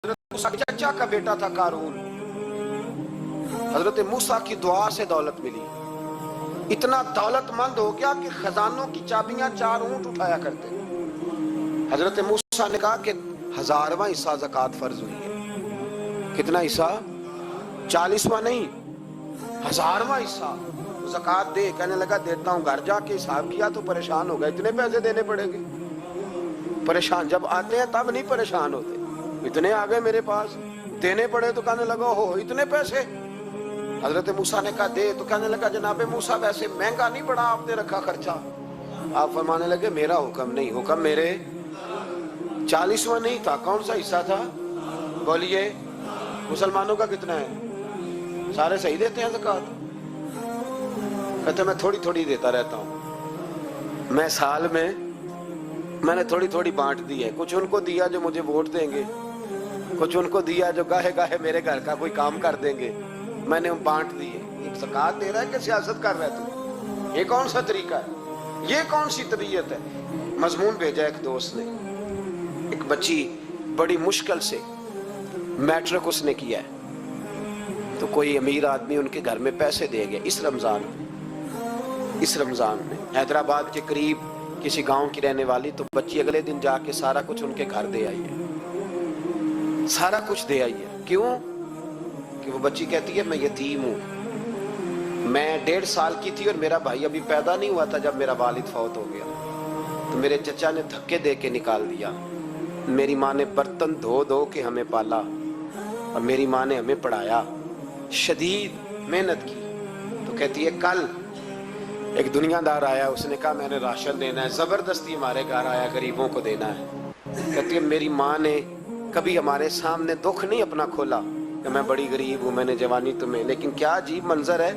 موسیٰ کے چچا کا بیٹا تھا قارون، حضرت موسیٰ کی دعا سے دولت ملی، اتنا دولت مند ہو گیا کہ خزانوں کی چابیاں 4 اونٹ اٹھایا کرتے۔ حضرت موسیٰ نے کہا کہ 1000واں حصہ زکوٰۃ فرض ہوئی ہے۔ کتنا حصہ؟ 40واں نہیں، 1000واں حصہ زکوٰۃ دے۔ کہنے لگا دیتا ہوں۔ گھر جا کے حساب کیا تو پریشان ہو گئے، اتنے پیسے دینے پڑیں گے۔ پریشان جب آتے ہیں تب نہیں پریشان ہوتے، اتنے آگئے میرے پاس، دینے پڑے تو کہنے لگا ہو اتنے پیسے۔ حضرت موسیٰ نے کہا دے، تو کہنے لگا جناب موسیٰ ویسے مہنگا نہیں پڑا آپ نے رکھا خرچہ۔ آپ فرمانے لگے میرا حکم نہیں، حکم میرے 40واں نہیں تھا، کون سا حصہ تھا؟ بولیے مسلمانوں کا کتنا ہے؟ سارے صحیح دیتے ہیں زکوٰۃ؟ کہتے میں تھوڑی تھوڑی دیتا رہتا ہوں، میں سال میں نے تھوڑی تھوڑی بانٹ دی ہے، کچھ ان کو دیا جو مجھے ووٹ دیں گے، کچھ ان کو دیا جو گاہے گاہے میرے گھر کا کوئی کام کر دیں گے، میں نے بانٹ دی ہے۔ ایک زکوٰۃ دے رہا ہے کہ سیاست کر رہا ہے تو؟ یہ کون سا طریقہ ہے؟ یہ کون سی طبیعت ہے؟ مضمون بھیجا ایک دوست نے، ایک بچی بڑی مشکل سے میٹرک اس نے کیا ہے، تو کوئی امیر آدمی ان کے گھر میں پیسے دے گیا اس رمضان میں، حیدرآباد کے قریب کسی گاؤں کی رہنے والی، تو بچی اگلے دن جا کے سارا کچھ ان کے گھر دے آئی ہے، سارا کچھ دے آئی ہے۔ کیوں؟ کہ وہ بچی کہتی ہے میں یتیم ہوں، میں 1.5 سال کی تھی اور میرا بھائی ابھی پیدا نہیں ہوا تھا جب میرا والد فوت ہو گیا، تو میرے چچا نے دھکے دے کے نکال دیا، میری ماں نے برتن دھو کے ہمیں پالا اور میری ماں نے ہمیں پڑھایا، شدید محنت کی۔ تو کہتی ہے کل ایک دنیا دار آیا، اس نے کہا میں نے راشن دینا ہے، زبردستی ہمارے گھر آیا، غریبوں کو دینا ہے۔ کہتی ہے میری ماں نے کبھی ہمارے سامنے دکھ نہیں اپنا کھولا کہ میں بڑی غریب ہوں، میں نے جوانی تمہیں، لیکن کیا عجیب منظر ہے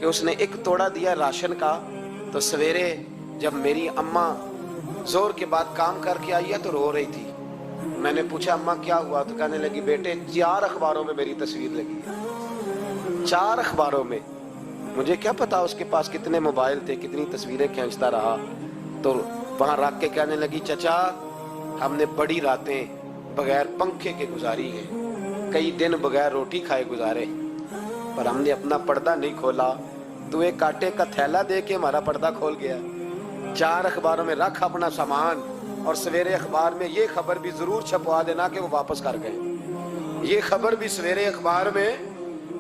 کہ اس نے ایک توڑا دیا راشن کا، تو سویرے جب میری اماں زور کے بعد کام کر کے آئی ہے تو رو رہی تھی۔ میں نے پوچھا اماں کیا ہوا؟ تو کہنے لگی بیٹے 4 اخباروں میں میری تصویر لگی ہے، 4 اخباروں میں۔ مجھے کیا پتا اس کے پاس کتنے موبائل تھے، کتنی تصویریں کھینچتا رہا۔ تو وہاں رکھ کے کہنے لگی چچا ہم نے بڑی راتیں بغیر پنکھے کے گزاری ہیں، کئی دن بغیر روٹی کھائے گزارے، پر ہم نے اپنا پردہ نہیں کھولا، تو ایک کانٹے کا تھیلا دے کے ہمارا پردہ کھول گیا۔ 4 اخباروں میں رکھ اپنا سامان، اور سویرے اخبار میں یہ خبر بھی ضرور چھپوا دینا کہ وہ واپس کر گئے، یہ خبر بھی سویرے اخبار میں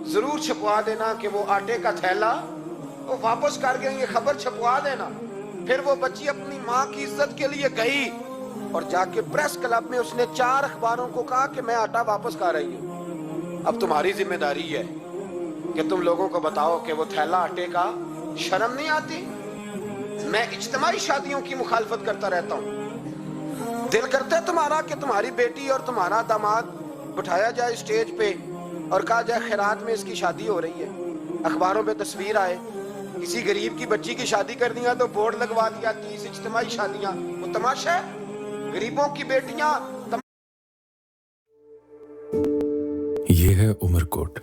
ضرور چھپوا دینا کہ وہ آٹے کا تھیلا وہ واپس کر گئے، یہ خبر چھپوا دینا۔ پھر وہ بچی اپنی ماں کی عزت کے لیے گئی اور جا کے پریس کلب میں اس نے 4 اخباروں کو کہا کہ میں آٹا واپس کر رہی ہوں، اب تمہاری ذمہ داری ہے کہ تم لوگوں کو بتاؤ کہ وہ تھیلا آٹے کا۔ شرم نہیں آتی؟ میں اجتماعی شادیوں کی مخالفت کرتا رہتا ہوں، دل کرتا ہے تمہارا کہ تمہاری بیٹی اور تمہارا داماد بٹھایا جائے اسٹیج پہ اور کہا جائے خیرات میں اس کی شادی ہو رہی ہے، اخباروں میں تصویر آئے، کسی غریب کی بچی کی شادی کر دیا تو بورڈ لگوا دیا 30 اجتماعی شادیاں، وہ تماشا ہے؟ غریبوں کی بیٹیاں۔ یہ ہے عمر کوٹ،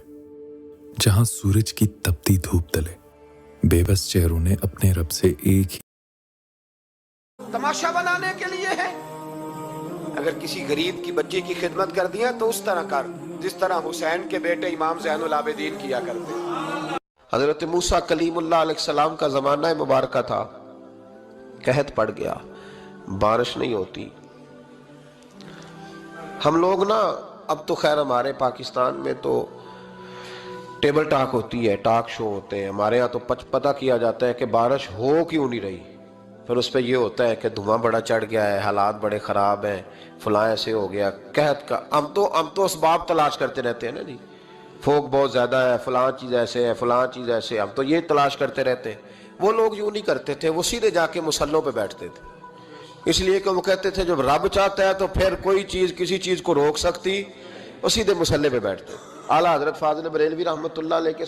جہاں سورج کی تپتی دھوپ تلے بے بس چہروں نے اپنے رب سے ایک ہی تماشا بنانے کے لیے ہے۔ اگر کسی غریب کی بچی کی خدمت کر دیا تو اس طرح کر جس طرح حسین کے بیٹے امام زین العابدین کیا کرتے۔ حضرت موسیٰ کلیم اللہ علیہ السلام کا زمانہ مبارکہ تھا، قحط پڑ گیا، بارش نہیں ہوتی۔ ہم لوگ نا اب تو خیر ہمارے پاکستان میں تو ٹیبل ٹاک ہوتی ہے، ٹاک شو ہوتے ہیں، ہمارے ہاں تو پتہ کیا جاتا ہے کہ بارش ہو کیوں نہیں رہی، پھر اس پہ یہ ہوتا ہے کہ دھواں بڑا چڑھ گیا ہے، حالات بڑے خراب ہیں، فلاں ایسے ہو گیا قحط کا۔ ہم تو اسباب تلاش کرتے رہتے ہیں نا جی، فوق بہت زیادہ ہے، فلاں چیز ایسے ہے، فلاں چیز ایسے، ہم تو یہ تلاش کرتے رہتے ہیں۔ وہ لوگ یوں نہیں کرتے تھے، وہ سیدھے جا کے مصلوں پہ بیٹھتے تھے، اس لیے کہ وہ کہتے تھے جب رب چاہتا ہے تو پھر کوئی چیز کسی چیز کو روک سکتی، وہ سیدھے مصلے پہ بیٹھتے۔ اعلیٰ حضرت فاضل بریلوی رحمۃ اللہ علیہ کے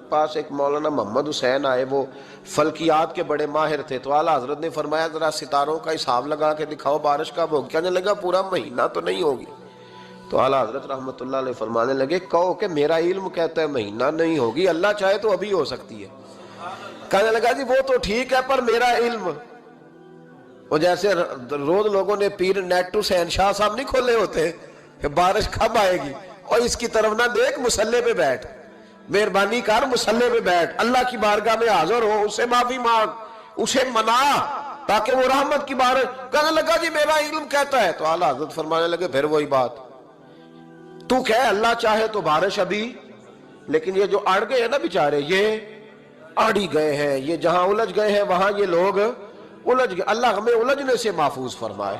پاس ایک مولانا محمد حسین آئے، وہ فلکیات کے بڑے ماہر تھے، تو اعلیٰ حضرت نے فرمایا ذرا ستاروں کا حساب لگا کے دکھاؤ بارش کب ہوگی۔ کہنے لگا پورا مہینہ تو نہیں ہوگی۔ تو اعلیٰ حضرت رحمۃ اللہ علیہ فرمانے لگے کہو کہ میرا علم کہتا ہے مہینہ نہیں ہوگی، اللہ چاہے تو ابھی ہو سکتی ہے۔ کہنے لگا جی وہ تو ٹھیک ہے پر میرا علم، وہ جیسے روز لوگوں نے پیر نیٹ ٹو سین شاہ صاحب نہیں کھولے ہوتے، کہ بارش کب آئے گی، اور اس کی طرف نہ دیکھ، مسلح پہ بیٹھ، مہربانی کر مسلح پہ بیٹھ، اللہ کی بارگاہ میں حاضر ہو، اسے معافی مانگ، اسے منا تاکہ وہ رحمت کی بارش۔ کہنے لگا جی میرا علم کہتا ہے، تو اعلیٰ حضرت فرمانے لگے پھر وہی بات، تو کہہ اللہ چاہے تو بارش ابھی، لیکن یہ جو اڑ گئے ہیں نا بیچارے، یہ اڑ ہی گئے ہیں، یہ جہاں الجھ گئے ہیں وہاں یہ لوگ الجھ گئے، اللہ ہمیں الجھنے سے محفوظ فرمائے۔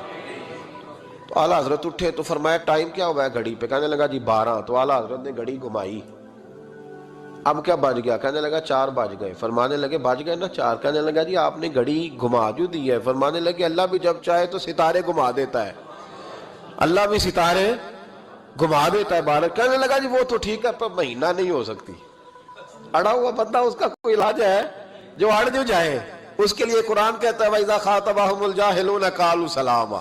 تو اعلیٰ حضرت اٹھے تو فرمایا ٹائم کیا ہوا ہے گھڑی پہ؟ کہنے لگا جی 12۔ تو اعلیٰ حضرت نے گھڑی گھمائی، اب کیا بج گیا؟ کہنے لگا 4 بج گئے۔ فرمانے لگے بج گئے نا 4؟ کہنے لگا جی آپ نے گھڑی گھما جو دی ہے۔ فرمانے لگے اللہ بھی جب چاہے تو ستارے گھما دیتا ہے، اللہ بھی ستارے گھما دیتا ہے بارش۔ کہنے لگا جی وہ تو ٹھیک ہے پر مہینہ نہیں ہو سکتی، اڑا ہوا بندہ اس کا کوئی علاج ہے جو اڑ جو جائے؟ اس کے لیے قرآن کہتا ہے وَإِذَا خَاطَبَهُمُ الْجَاهِلُونَ قَالُوا سَلَامًا،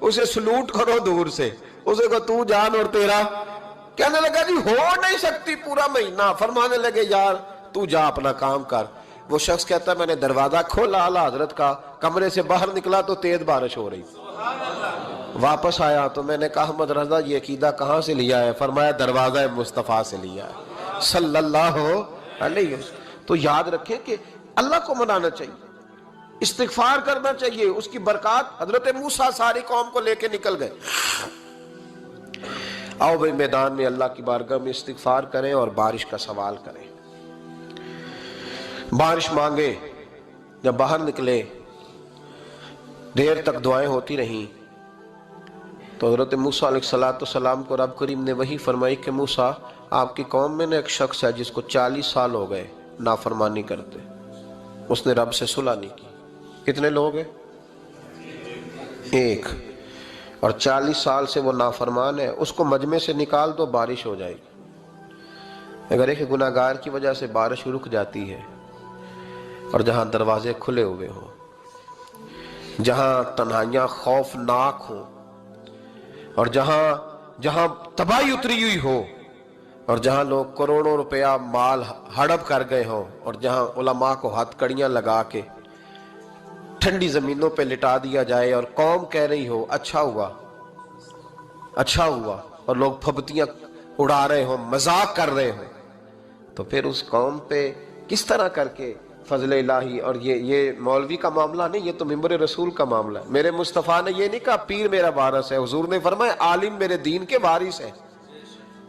اسے سلوٹ کرو دور سے، اسے کہو تو جان اور تیرا۔ کہنے لگا جی ہو نہیں سکتی پورا مہینہ۔ فرمانے لگے یار تو جا اپنا کام کر۔ وہ شخص کہتا ہے میں نے دروازہ کھولا اعلیٰ حضرت کا، کمرے سے باہر نکلا تو تیز بارش ہو رہی، واپس آیا تو میں نے کہا احمد رضا یہ عقیدہ کہاں سے لیا ہے؟ فرمایا دروازہ مصطفیٰ سے لیا ہے صلی اللہ علیہ وسلم۔ تو یاد رکھیں کہ اللہ کو منانا چاہیے، استغفار کرنا چاہیے، اس کی برکات۔ حضرت موسیٰ ساری قوم کو لے کے نکل گئے، آؤ بھائی میدان میں اللہ کی بارگاہ میں استغفار کریں اور بارش کا سوال کریں، بارش مانگے۔ جب باہر نکلے دیر تک دعائیں ہوتی رہیں تو حضرت موسیٰ علیہ السلام کو رب کریم نے وحی فرمائی کہ موسیٰ آپ کی قوم میں نے ایک شخص ہے جس کو 40 سال ہو گئے نافرمانی کرتے، اس نے رب سے صلح نہیں کی۔ کتنے لوگ ہیں؟ ایک، اور 40 سال سے وہ نافرمان ہے، اس کو مجمع سے نکال دو بارش ہو جائے گی۔ اگر ایک گناہگار کی وجہ سے بارش رک جاتی ہے اور جہاں دروازے کھلے ہوئے ہوں، جہاں تنہائیاں خوفناک ہوں، اور جہاں تباہی اتری ہوئی ہو، اور جہاں لوگ کروڑوں روپیہ مال ہڑپ کر گئے ہوں، اور جہاں علماء کو ہتھ کڑیاں لگا کے ٹھنڈی زمینوں پہ لٹا دیا جائے اور قوم کہہ رہی ہو اچھا ہوا اچھا ہوا، اور لوگ پھبتیاں اڑا رہے ہوں، مذاق کر رہے ہوں، تو پھر اس قوم پہ کس طرح کر کے فضل الہی۔ اور یہ مولوی کا معاملہ نہیں، یہ تو ممبر رسول کا معاملہ ہے۔ میرے مصطفیٰ نے یہ نہیں کہا پیر میرا وارث ہے، حضور نے فرمایا عالم میرے دین کے وارث ہے۔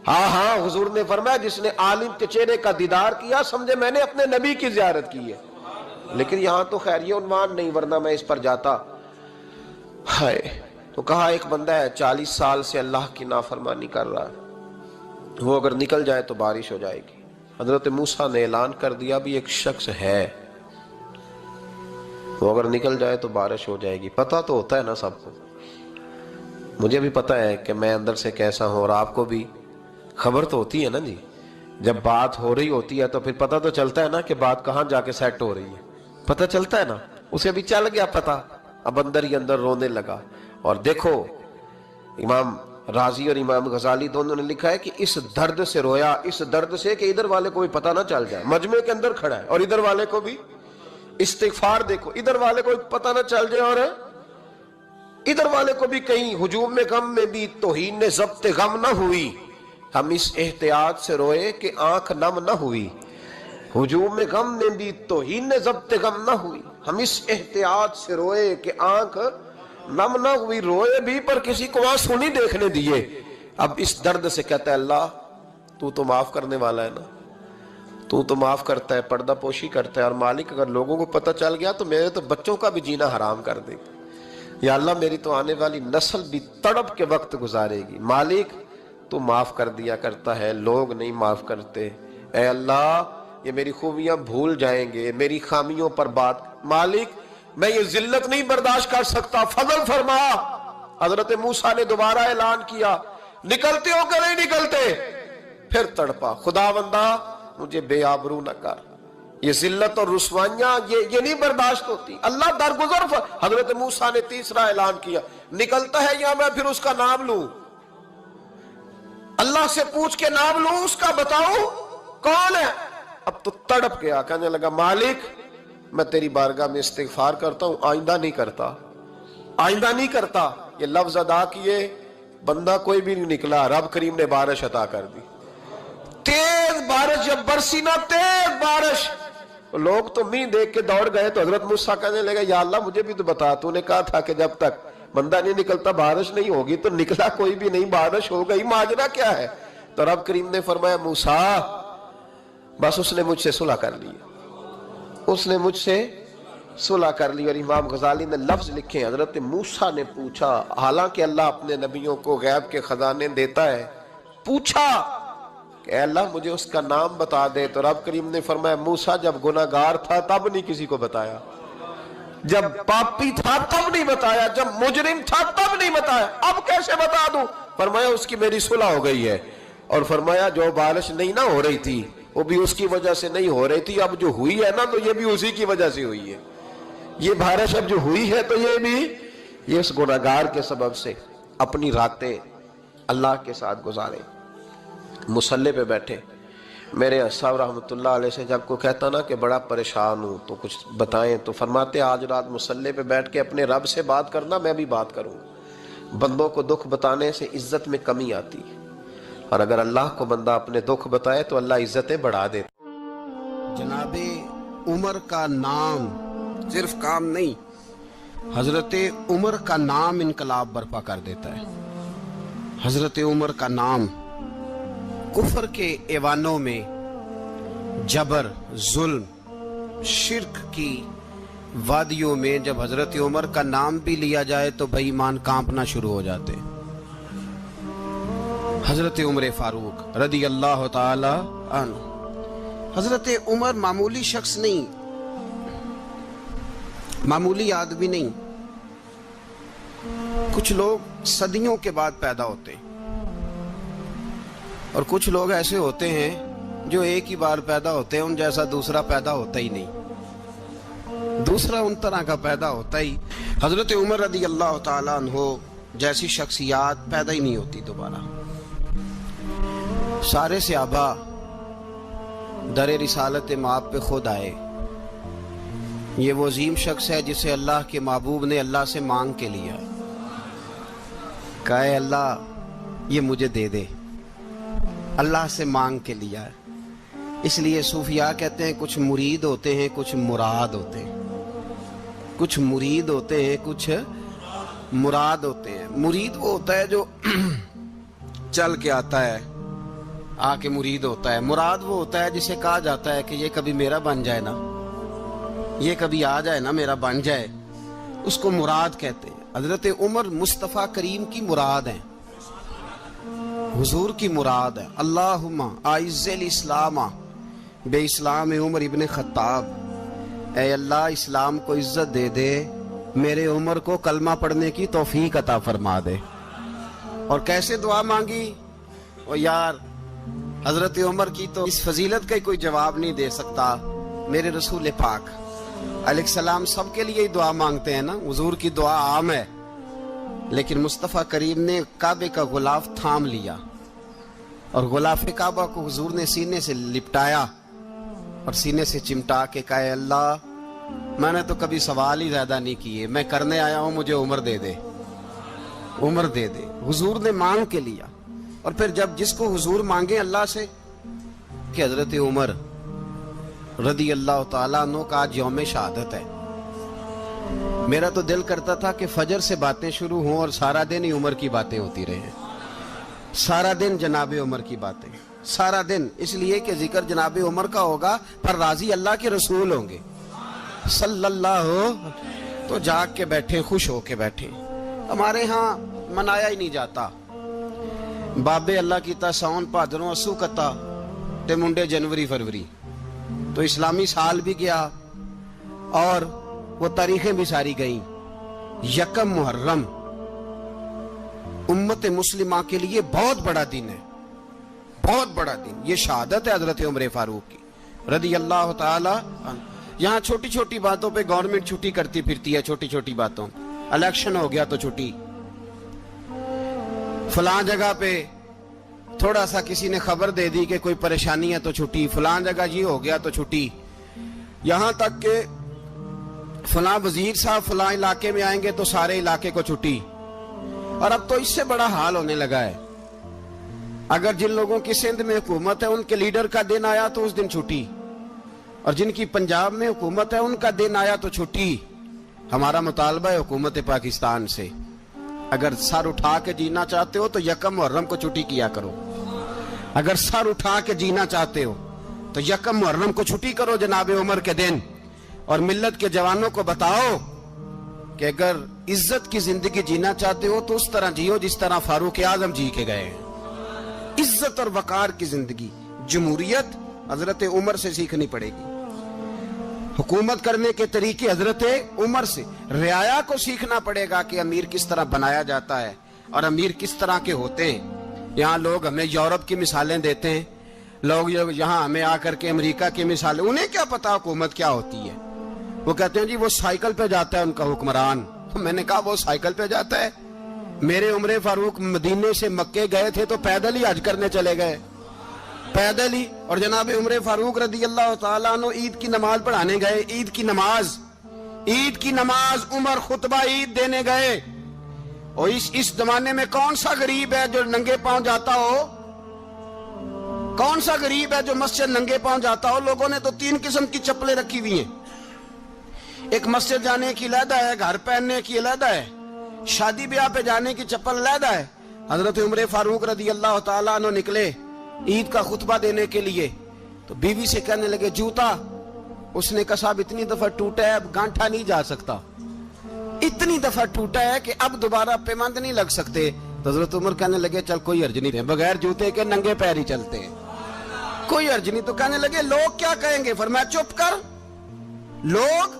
ہاں حضور نے فرمایا جس نے عالم کے چہرے کا دیدار کیا سمجھے میں نے اپنے نبی کی زیارت کی ہے۔ لیکن یہاں تو خیر یہ عنوان نہیں، ورنہ میں اس پر جاتا۔ ہائے، تو کہا ایک بندہ ہے 40 سال سے اللہ کی نافرمانی کر رہا ہے، وہ اگر نکل جائے تو بارش ہو جائے گی۔ حضرت موسیٰ نے اعلان کر دیا بھی ایک شخص ہے، وہ اگر نکل جائے تو بارش ہو جائے گی۔ پتہ تو ہوتا ہے نا سب کو، مجھے بھی پتہ ہے کہ میں اندر سے کیسا ہوں، اور آپ کو بھی خبر تو ہوتی ہے نا جی۔ جب بات ہو رہی ہوتی ہے تو پھر پتہ تو چلتا ہے نا کہ بات کہاں جا کے سیٹ ہو رہی ہے، پتہ چلتا ہے نا۔ اسے بھی چل گیا پتہ، اب اندر ہی اندر رونے لگا۔ اور دیکھو امام رازی اور امام غزالی دونوں نے لکھا ہے کہ اس درد سے رویا، اس درد سے کہ ادھر والے کو بھی پتہ نہ چل جائے، مجمع کے اندر کھڑا ہے اور ادھر والے کو بھی استغفار، دیکھو ادھر والے کو پتہ نہ چل جائے اور ادھر والے کو بھی کہیں ہجوم میں غم میں بھی توہین نے ضبط غم نہ ہوئی۔ ہم اس احتیاط سے روئے کہ آنکھ نم نہ ہوئی، ہجوم میں غم میں بھی توہین نے ضبط غم نہ ہوئی۔ ہم اس احتیاط سے روئے کہ آنکھ نم نہ ہوئی، روئے بھی پر کسی کو آنسو نہیں دیکھنے دیے۔ اب اس درد سے کہتا ہے اللہ تو تو معاف کرنے والا ہے نا، تو تو معاف کرتا ہے، پردہ پوشی کرتا ہے، اور مالک اگر لوگوں کو پتہ چل گیا تو میرے تو بچوں کا بھی جینا حرام کر دے گا، یا اللہ میری تو آنے والی نسل بھی تڑپ کے وقت گزارے گی۔ مالک تو معاف کر دیا کرتا ہے، لوگ نہیں معاف کرتے، اے اللہ یہ میری خوبیاں بھول جائیں گے، میری خامیوں پر بات، مالک میں یہ ذلت نہیں برداشت کر سکتا، فضل فرما۔ حضرت موسیٰ نے دوبارہ اعلان کیا نکلتے ہو کہ نہیں نکلتے؟ پھر تڑپا، خدا بندہ مجھے بے آبرو نہ کر، یہ ذلت اور رسوائیاں یہ نہیں برداشت ہوتی، اللہ درگزر۔ حضرت موسیٰ نے تیسرا اعلان کیا نکلتا ہے یا میں پھر اس کا نام لوں، اللہ سے پوچھ کے نام لوں اس کا، بتاؤ کون ہے؟ اب تو تڑپ گیا، کہنے لگا مالک میں تیری بارگاہ میں استغفار کرتا ہوں، آئندہ نہیں کرتا، آئندہ نہیں کرتا۔ یہ لفظ ادا کیے، بندہ کوئی بھی نہیں نکلا, رب کریم نے بارش عطا کر دی, تیز بارش جب برسی نا, تیز بارش, لوگ تو مین دیکھ کے دوڑ گئے. تو حضرت موسیٰ کہنے لگے یا اللہ مجھے بھی تو بتا, تو نے کہا تھا کہ جب تک بندہ نہیں نکلتا بارش نہیں ہوگی. تو نکلا کوئی بھی نہیں, بارش ہو گئی, ماجرا کیا ہے؟ تو رب کریم نے فرمایا موسیٰ بس اس نے مجھ سے صلح کر لی, اس نے مجھ سے صلح کر لی. اور امام غزالی نے لفظ لکھے, حضرت موسیٰ نے پوچھا, حالانکہ اللہ اپنے نبیوں کو غیب کے خزانے دیتا ہے, پوچھا کہ اے اللہ مجھے اس کا نام بتا دے. تو رب کریم نے فرمایا موسیٰ جب گناہگار تھا تب نہیں کسی کو بتایا, جب پاپی تھا تب نہیں بتایا, جب مجرم تھا تب نہیں بتایا, اب کیسے بتا دوں؟ فرمایا اس کی میری صلح ہو گئی ہے. اور فرمایا جو بارش نہیں نہ ہو رہی تھی وہ بھی اس کی وجہ سے نہیں ہو رہی تھی, اب جو ہوئی ہے نا تو یہ بھی اسی کی وجہ سے ہوئی ہے. یہ بارش اب جو ہوئی ہے تو یہ بھی یہ اس گناہگار کے سبب سے. اپنی راتیں اللہ کے ساتھ گزارے, مصلی پہ بیٹھے. میرے صاحب رحمۃ اللہ علیہ سے جب کوئی کہتا نا کہ بڑا پریشان ہوں تو کچھ بتائیں, تو فرماتے آج رات مصلی پہ بیٹھ کے اپنے رب سے بات کرنا, میں بھی بات کروں. بندوں کو دکھ بتانے سے عزت میں کمی آتی, اور اگر اللہ کو بندہ اپنے دکھ بتائے تو اللہ عزتیں بڑھا دیتا. جناب عمر کا نام صرف کام نہیں, حضرت عمر کا نام انقلاب برپا کر دیتا ہے. حضرت عمر کا نام کفر کے ایوانوں میں جبر, ظلم, شرک کی وادیوں میں جب حضرت عمر کا نام بھی لیا جائے تو بے ایمان کانپنا شروع ہو جاتے. حضرت عمر فاروق رضی اللہ تعالی عنہ. حضرت عمر معمولی شخص نہیں, معمولی آدمی نہیں. کچھ لوگ صدیوں کے بعد پیدا ہوتے ہیں اور کچھ لوگ ایسے ہوتے ہیں جو ایک ہی بار پیدا ہوتے ہیں, ان جیسا دوسرا پیدا ہوتا ہی نہیں, دوسرا ان طرح کا پیدا ہوتا ہی. حضرت عمر رضی اللہ تعالیٰ عنہ جیسی شخصیات پیدا ہی نہیں ہوتی دوبارہ. سارے صحابہ در رسالت مآب پہ خود آئے. یہ وہ عظیم شخص ہے جسے اللہ کے محبوب نے اللہ سے مانگ کے لیا, کہا اے اللہ یہ مجھے دے دے, اللہ سے مانگ کے لیا ہے. اس لیے صوفیاء کہتے ہیں کچھ مرید ہوتے ہیں کچھ مراد ہوتے ہیں, کچھ مرید ہوتے ہیں کچھ مراد ہوتے ہیں. مرید وہ ہوتا ہے جو چل کے آتا ہے, آ کے مرید ہوتا ہے. مراد وہ ہوتا ہے جسے کہا جاتا ہے کہ یہ کبھی میرا بن جائے نا, یہ کبھی آ جائے نا, میرا بن جائے, اس کو مراد کہتے ہیں. حضرت عمر مصطفیٰ کریم کی مراد ہیں, حضور کی مراد ہے. اللہم اعز الاسلام بے اسلام عمر ابن خطاب, اے اللہ اسلام کو عزت دے دے, میرے عمر کو کلمہ پڑھنے کی توفیق عطا فرما دے. اور کیسے دعا مانگی؟ او یار حضرت عمر کی تو اس فضیلت کا کوئی جواب نہیں دے سکتا. میرے رسول پاک علیہ السلام سب کے لیے ہی دعا مانگتے ہیں نا, حضور کی دعا عام ہے, لیکن مصطفیٰ کریم نے کعبے کا غلاف تھام لیا اور غلاف کعبہ کو حضور نے سینے سے لپٹایا اور سینے سے چمٹا کے کہا اے اللہ میں نے تو کبھی سوال ہی زیادہ نہیں کیے, میں کرنے آیا ہوں, مجھے عمر دے دے, عمر دے دے. حضور نے مانگ کے لیا. اور پھر جب جس کو حضور مانگے اللہ سے کہ حضرت عمر رضی اللہ تعالیٰ عنہ کا آج یوم شہادت ہے, میرا تو دل کرتا تھا کہ فجر سے باتیں شروع ہوں اور سارا دن ہی عمر کی باتیں ہوتی رہیں, سارا دن جناب عمر کی باتیں, سارا دن. اس لیے کہ ذکر جناب عمر کا ہوگا پر راضی اللہ کے رسول ہوں گے صلی اللہ, تو جاگ کے بیٹھے, خوش ہو کے بیٹھے. ہمارے ہاں منایا ہی نہیں جاتا. بابے اللہ کیتا ساؤن بھادروں اسو کتا تے منڈے جنوری فروری, تو اسلامی سال بھی گیا اور وہ تاریخیں بھی ساری گئیں. یکم محرم امت مسلمہ کے لیے بہت بڑا دن ہے, بہت بڑا دن. یہ شہادت ہے حضرت عمر فاروق کی رضی اللہ تعالی عنہ. یہاں چھوٹی چھوٹی باتوں پہ گورنمنٹ چھٹی کرتی پھرتی ہے, چھوٹی چھوٹی باتوں. الیکشن ہو گیا تو چھٹی, فلاں جگہ پہ تھوڑا سا کسی نے خبر دے دی کہ کوئی پریشانی ہے تو چھٹی, فلاں جگہ یہ ہو گیا تو چھٹی. یہاں تک کہ فلاں وزیر صاحب فلاں علاقے میں آئیں گے تو سارے علاقے کو چھٹی. اور اب تو اس سے بڑا حال ہونے لگا ہے. اگر جن لوگوں کی سندھ میں حکومت ہے ان کے لیڈر کا دن آیا تو اس دن چھٹی, اور جن کی پنجاب میں حکومت ہے ان کا دن آیا تو چھٹی. ہمارا مطالبہ ہے حکومت پاکستان سے, اگر سر اٹھا کے جینا چاہتے ہو تو یکم محرم کو چھٹی کیا کرو. اگر سر اٹھا کے جینا چاہتے ہو تو یکم محرم کو چھٹی کرو جناب عمر کے دن, اور ملت کے جوانوں کو بتاؤ کہ اگر عزت کی زندگی جینا چاہتے ہو تو اس طرح جیو جس طرح فاروق اعظم جی کے گئے. عزت اور وقار کی زندگی, جمہوریت حضرت عمر سے سیکھنی پڑے گی. حکومت کرنے کے طریقے حضرت عمر سے, رعایا کو سیکھنا پڑے گا کہ امیر کس طرح بنایا جاتا ہے اور امیر کس طرح کے ہوتے ہیں. یہاں لوگ ہمیں یورپ کی مثالیں دیتے ہیں, لوگ یہاں ہمیں آ کر کے امریکہ کی مثالیں, انہیں کیا پتا حکومت کیا ہوتی ہے. وہ کہتے ہیں جی وہ سائیکل پہ جاتا ہے ان کا حکمران. میں نے کہا وہ سائیکل پہ جاتا ہے؟ میرے عمر فاروق مدینے سے مکے گئے تھے تو پیدل ہی حج کرنے چلے گئے, پیدل ہی. اور جناب عمر فاروق رضی اللہ تعالیٰ عنہ عید کی نماز پڑھانے گئے. عید کی نماز عمر خطبہ عید دینے گئے. اور اس زمانے میں کون سا غریب ہے جو ننگے پاؤں جاتا ہو؟ کون سا غریب ہے جو مسجد ننگے پاؤں جاتا ہو؟ لوگوں نے تو 3 قسم کی چپلیں رکھی ہوئی ہیں. ایک مسجد جانے کی علیحدہ ہے, گھر پہننے کی علیحدہ ہے, شادی بیاہ پہ جانے کی چپل علیحدہ ہے. حضرت عمر فاروق رضی اللہ تعالیٰ عنہ نکلے عید کا خطبہ دینے کے لیے تو بیوی سے کہنے لگے جوتا. اس نے کہا صاحب اتنی دفعہ ٹوٹا ہے اب گانٹھا نہیں جا سکتا, اتنی دفعہ ٹوٹا ہے کہ اب دوبارہ پیمند نہیں لگ سکتے. تو حضرت عمر کہنے لگے چل کوئی حرج نہیں ہے, بغیر جوتے کے ننگے پیر ہی چلتے ہیں, کوئی حرج نہیں. تو کہنے لگے لوگ کیا کہیں گے؟ فرمایا چپ کر. لوگ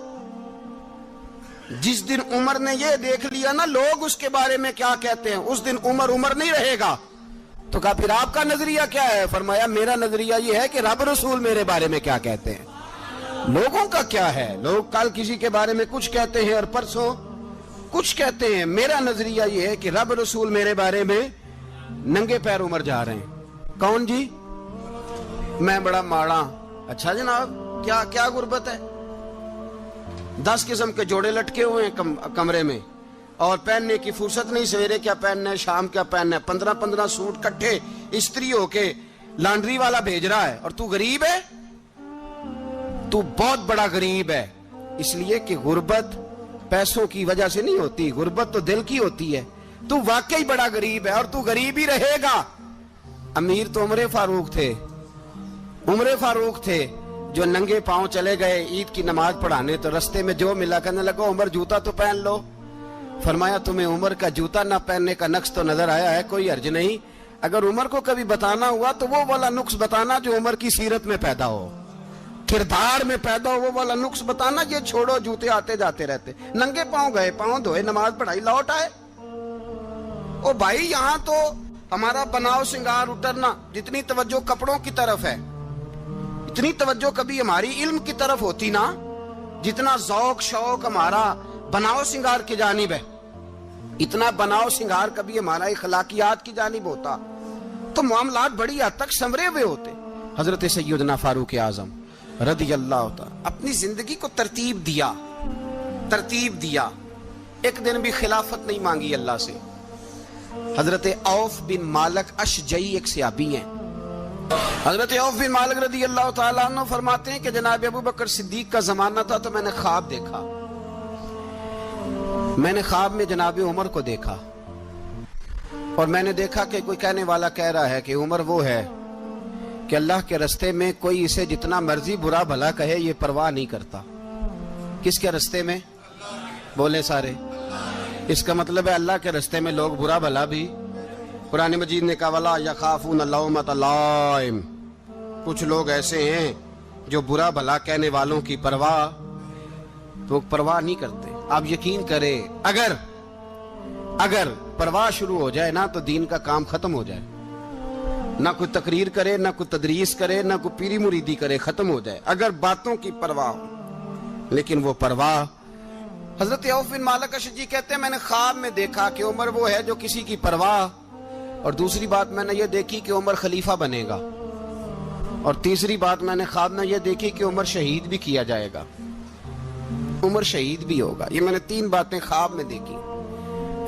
جس دن عمر نے یہ دیکھ لیا نا لوگ اس کے بارے میں کیا کہتے ہیں, اس دن عمر نہیں رہے گا. تو کہا پھر آپ کا نظریہ کیا ہے؟ فرمایا میرا نظریہ یہ ہے کہ رب رسول میرے بارے میں کیا کہتے ہیں. لوگوں کا کیا ہے؟ لوگ کل کسی کے بارے میں کچھ کہتے ہیں اور پرسوں کچھ کہتے ہیں. میرا نظریہ یہ ہے کہ رب رسول میرے بارے میں ننگے پیر عمر جا رہے ہیں. کون جی؟ میں بڑا ماڑا. اچھا جناب کیا غربت ہے؟ 10 قسم کے جوڑے لٹکے ہوئے ہیں کمرے میں اور پہننے کی فرصت نہیں. سویرے کیا پہننا ہے, شام کیا پہننا ہے, 15 سوٹ کٹھے استری ہو کے لانڈری والا بھیج رہا ہے. اور تو غریب ہے, تو بہت بڑا غریب ہے. اس لیے کہ غربت پیسوں کی وجہ سے نہیں ہوتی, غربت تو دل کی ہوتی ہے. تو واقعی بڑا غریب ہے اور تو غریب ہی رہے گا. امیر تو عمر فاروق تھے جو ننگے پاؤں چلے گئے عید کی نماز پڑھانے. تو رستے میں جو ملا کہنے لگا عمر جوتا تو پہن لو. فرمایا تمہیں عمر کا جوتا نہ پہننے کا نقص تو نظر آیا ہے, کوئی حرج نہیں. اگر عمر کو کبھی بتانا ہوا تو وہ والا نقص بتانا جو عمر کی سیرت میں پیدا ہو, کردار میں پیدا ہو, وہ والا نقص بتانا. یہ چھوڑو جوتے آتے جاتے رہتے. ننگے پاؤں گئے, پاؤں دھوئے, نماز پڑھائی, لوٹ آئے. او بھائی یہاں تو ہمارا بناؤ سنگار اترنا, جتنی توجہ کپڑوں کی طرف ہے اتنی توجہ کبھی ہماری علم کی طرف ہوتی نا, جتنا ذوق شوق ہمارا بناؤ سنگار کی جانب ہے, اتنا بناؤ سنگار کبھی ہمارا اخلاقیات کی جانب ہوتا تو معاملات بڑی حد تک سنورے ہوئے ہوتے. حضرت سیدنا فاروق اعظم رضی اللہ تعالی اپنی زندگی کو ترتیب دیا. ایک دن بھی خلافت نہیں مانگی اللہ سے. حضرت عوف بن مالک اشجعی ایک صحابی ہیں. حضرت عوف بن مالک رضی اللہ تعالیٰ عنہ فرماتے ہیں کہ جناب ابو بکر صدیق کا زمانہ تھا تو میں نے خواب دیکھا. میں نے خواب میں جناب عمر کو دیکھا اور میں نے دیکھا کہ کوئی کہنے والا کہہ رہا ہے کہ عمر وہ ہے کہ اللہ کے رستے میں کوئی اسے جتنا مرضی برا بھلا کہے یہ پرواہ نہیں کرتا. کس کے رستے میں؟ بولے سارے. اس کا مطلب ہے اللہ کے رستے میں لوگ برا بھلا بھی. قرآن مجید نے کہا وَلَا يَخَافُونَ لَوْمَةَ لَائِمٍ. کچھ لوگ ایسے ہیں جو برا بھلا کہنے والوں کی پرواہ نہیں کرتے. آپ یقین کرے اگر پرواہ شروع ہو جائے نا تو دین کا کام ختم ہو جائے. نہ کوئی تقریر کرے, نہ کوئی تدریس کرے, نہ کوئی پیری مریدی کرے, ختم ہو جائے اگر باتوں کی پرواہ ہو. لیکن وہ پرواہ. حضرت عوف بن مالک اشجعی کہتے ہیں میں نے خواب میں دیکھا کہ عمر وہ ہے جو کسی کی پرواہ, اور دوسری بات میں نے یہ دیکھی کہ عمر خلیفہ بنے گا, اور تیسری بات میں نے خواب میں یہ دیکھی کہ عمر شہید بھی کیا جائے گا, عمر شہید بھی ہوگا. یہ میں نے 3 باتیں خواب میں دیکھی.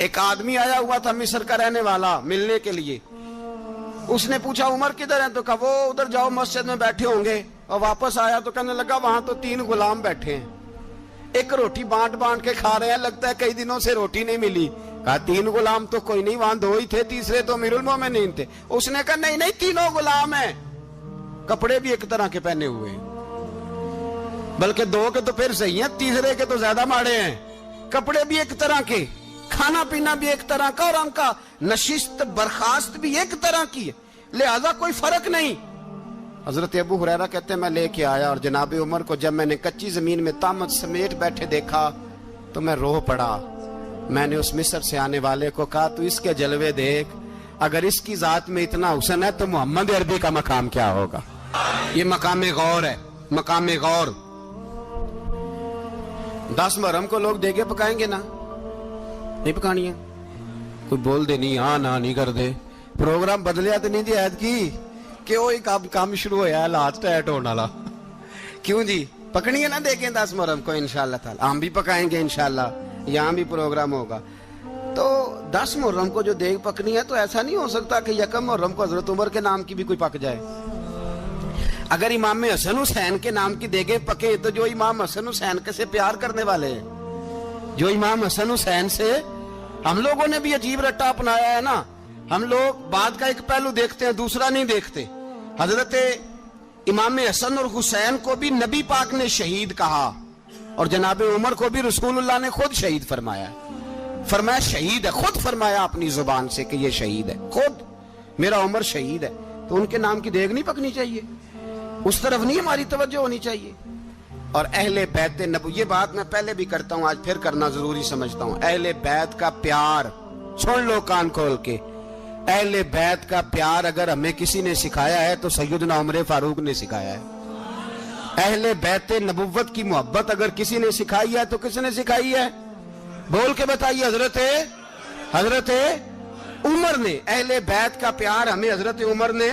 ایک آدمی آیا ہوا تھا مصر کا رہنے والا ملنے کے لیے. اس نے پوچھا عمر کدھر ہے؟ تو کہا وہ ادھر جاؤ مسجد میں بیٹھے ہوں گے. اور واپس آیا تو کہنے لگا وہاں تو 3 غلام بیٹھے ہیں, ایک روٹی بانٹ بانٹ کے کھا رہے ہیں, لگتا ہے کئی دنوں سے روٹی نہیں ملی. کہا 3 غلام تو کوئی نہیں, وہاں 2 ہی تھے, تیسرے تو امیر المومنین تھے. اس نے کہا نہیں نہیں 3 غلام ہیں, کپڑے بھی ایک طرح کے پہنے ہوئے, بلکہ 2 کے تو پھر صحیح ہیں, تیسرے کے تو زیادہ ماڑے ہیں. کپڑے بھی ایک طرح کے, کھانا پینا بھی ایک طرح کا, اور ان کا نشست برخاست بھی ایک طرح کی ہے, لہذا کوئی فرق نہیں. حضرت ابو ہریرہ کہتے ہیں میں لے کے آیا, اور جناب عمر کو جب میں نے کچی زمین میں تامت سمیٹ بیٹھے دیکھا تو میں رو پڑا. میں نے اس مصر سے آنے والے کو کہا تو اس کے جلوے دیکھ, اگر اس کی ذات میں اتنا حسن ہے تو محمد عربی کا مقام کیا ہوگا. یہ مقام غور ہے, مقام غور. 10 محرم کو لوگ دیگے پکائیں گے نا, نہیں پکانی ہے؟ کوئی بول دے نہیں, ہاں نہ نہیں کر دے. پروگرام بدلیا تو نہیں دی عید کی کہ وہی کام شروع ہویا ہے لاسٹ ایٹ ہونے والا. کیوں جی پکنی ہے نا دیکھیں 10 محرم کو انشاءاللہ تعالی. ہم بھی پکائیں گے انشاءاللہ, یہاں بھی پروگرام ہوگا. تو 10 محرم کو جو دیگ پکنی ہے تو ایسا نہیں ہو سکتا کہ 1 محرم کو حضرت عمر کے نام کی بھی کوئی پک جائے. اگر امام حسن حسین کے نام کی دیگیں پکے تو جو امام حسن حسین کے سے پیار کرنے والے ہیں, جو امام حسن حسین سے, ہم لوگوں نے بھی عجیب رٹا اپنایا ہے نا. ہم لوگ بات کا ایک پہلو دیکھتے ہیں, دوسرا نہیں دیکھتے. حضرت امام حسن اور حسین کو بھی نبی پاک نے شہید کہا, اور جناب عمر کو بھی رسول اللہ نے خود شہید فرمایا. فرمایا شہید ہے, خود فرمایا اپنی زبان سے کہ یہ شہید ہے, خود میرا عمر شہید ہے. تو ان کے نام کی دیگ نہیں پکنی چاہیے, اس طرف نہیں ہماری توجہ ہونی چاہیے. اور اہل بیت نبوت, یہ بات میں پہلے بھی کرتا ہوں, آج پھر کرنا ضروری سمجھتا ہوں. اہل بیت کا پیار, سن لو کان کھول کے, اہل بیت کا پیار اگر ہمیں کسی نے سکھایا ہے تو سیدنا عمر فاروق نے سکھایا ہے. اہل بیت نبوت کی محبت اگر کسی نے سکھائی ہے تو کس نے سکھائی ہے؟ بول کے بتائیے. حضرت عمر نے. اہل بیت کا پیار ہمیں حضرت عمر نے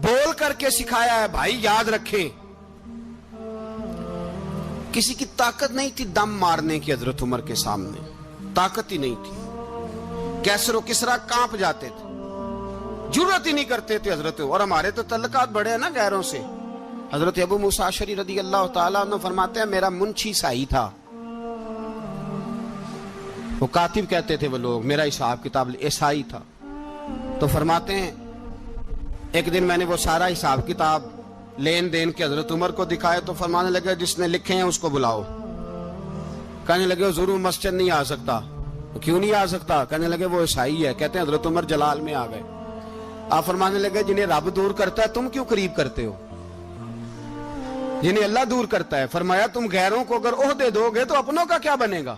بول کر کے سکھایا ہے. بھائی یاد رکھیں, کسی کی طاقت نہیں تھی دم مارنے کی حضرت عمر کے سامنے, طاقت ہی نہیں تھی. کیسر و کسرا کانپ جاتے تھے, جرأت ہی نہیں کرتے تھے حضرت. اور ہمارے تو تعلقات بڑے ہیں نا غیروں سے. حضرت ابو موسیٰ اشعری رضی اللہ تعالیٰ عنہ فرماتے ہیں میرا منشی سائی تھا, وہ کاتب کہتے تھے وہ لوگ, میرا حساب کتاب عیسائی تھا. تو فرماتے ہیں ایک دن میں نے وہ سارا حساب کتاب لین دین کے حضرت عمر کو دکھائے تو فرمانے لگے جس نے لکھے ہیں اس کو بلاؤ. کہنے لگے حضور مسجد نہیں آ سکتا. کیوں نہیں آ سکتا؟ کہنے لگے وہ عیسائی ہے. کہتے ہیں حضرت عمر جلال میں آ گئے. آپ فرمانے لگے جنہیں رب دور کرتا ہے تم کیوں قریب کرتے ہو؟ جنہیں اللہ دور کرتا ہے. فرمایا تم غیروں کو اگر عہدے دو گے تو اپنوں کا کیا بنے گا؟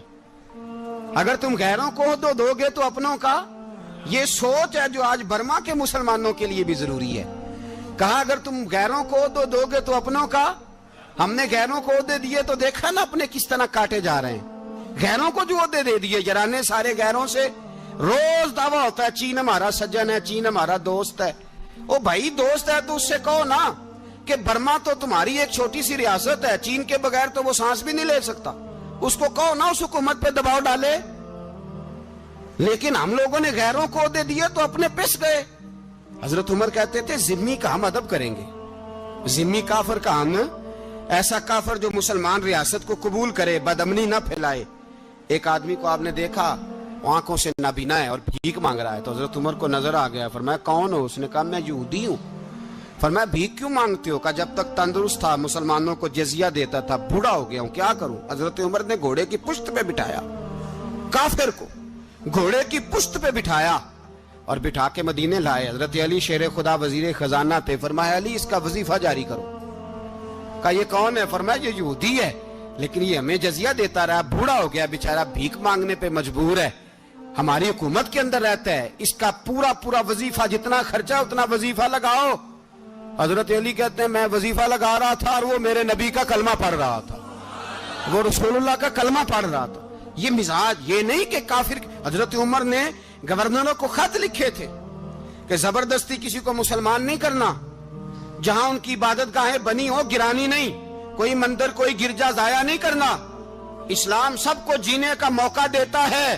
اگر تم غیروں کو عہدے دو گے تو اپنوں کا. یہ سوچ ہے جو آج برما کے مسلمانوں کے لیے بھی ضروری ہے. کہا اگر تم غیروں کو عہدے دو گے تو اپنوں کا. ہم نے غیروں کو عہدے دیے تو دیکھا نا اپنے کس طرح کاٹے جا رہے ہیں. غیروں کو جو عہدے دے دیے, یرانے سارے غیروں سے روز دعویٰ ہوتا ہے چین ہمارا سجن ہے, چین ہمارا دوست ہے. او بھائی دوست ہے تو اس سے کہو نا کہ برما تو تمہاری ایک چھوٹی سی ریاست ہے, چین کے بغیر تو وہ سانس بھی نہیں لے سکتا. اس کو کہو نا اس حکومت پہ دباؤ ڈالے. لیکن ہم لوگوں نے غیروں کو عہدے دیے تو اپنے پس گئے. حضرت عمر کہتے تھے ذمی کا ہم ادب کریں گے, ذمی کافر کا ہم, ایسا کافر جو مسلمان ریاست کو قبول کرے, بدامنی نہ پھیلائے. ایک آدمی کو آپ نے دیکھا آنکھوں سے نابینا ہے اور بھیک مانگ رہا ہے, تو حضرت عمر کو نظر آ گیا. فرمایا کون ہو؟ اس نے کہا میں یہودی ہوں. فرمایا بھیک کیوں مانگتے ہو؟ کہا جب تک تندرست تھا مسلمانوں کو جزیہ دیتا تھا, بوڑھا ہو گیا ہوں کیا کروں. حضرت عمر نے گھوڑے کی پشت پہ بٹھایا, کافر کو گھوڑے کی پشت پہ بٹھایا اور بٹھا کے مدینے لائے. حضرت علی شیر خدا وزیر خزانہ تھے. فرمایا علی اس کا وظیفہ جاری کرو. کہا یہ کون ہے؟ فرمایا یہ یہودی ہے لیکن یہ ہمیں جزیہ دیتا رہا, بوڑھا ہو گیا بیچارہ, بھیک مانگنے پہ مجبور ہے, ہماری حکومت کے اندر رہتا ہے, اس کا پورا وظیفہ جتنا خرچہ اتنا وظیفہ لگاؤ. حضرت علی کہتے ہیں میں وظیفہ لگا رہا تھا اور وہ میرے نبی کا کلمہ پڑھ رہا تھا, وہ رسول اللہ کا کلمہ پڑھ رہا تھا. یہ مزاج, یہ نہیں کہ کافر. حضرت عمر نے گورنروں کو خط لکھے تھے کہ زبردستی کسی کو مسلمان نہیں کرنا, جہاں ان کی عبادت گاہیں بنی ہو گرانی نہیں, کوئی مندر کوئی گرجا ضائع نہیں کرنا. اسلام سب کو جینے کا موقع دیتا ہے,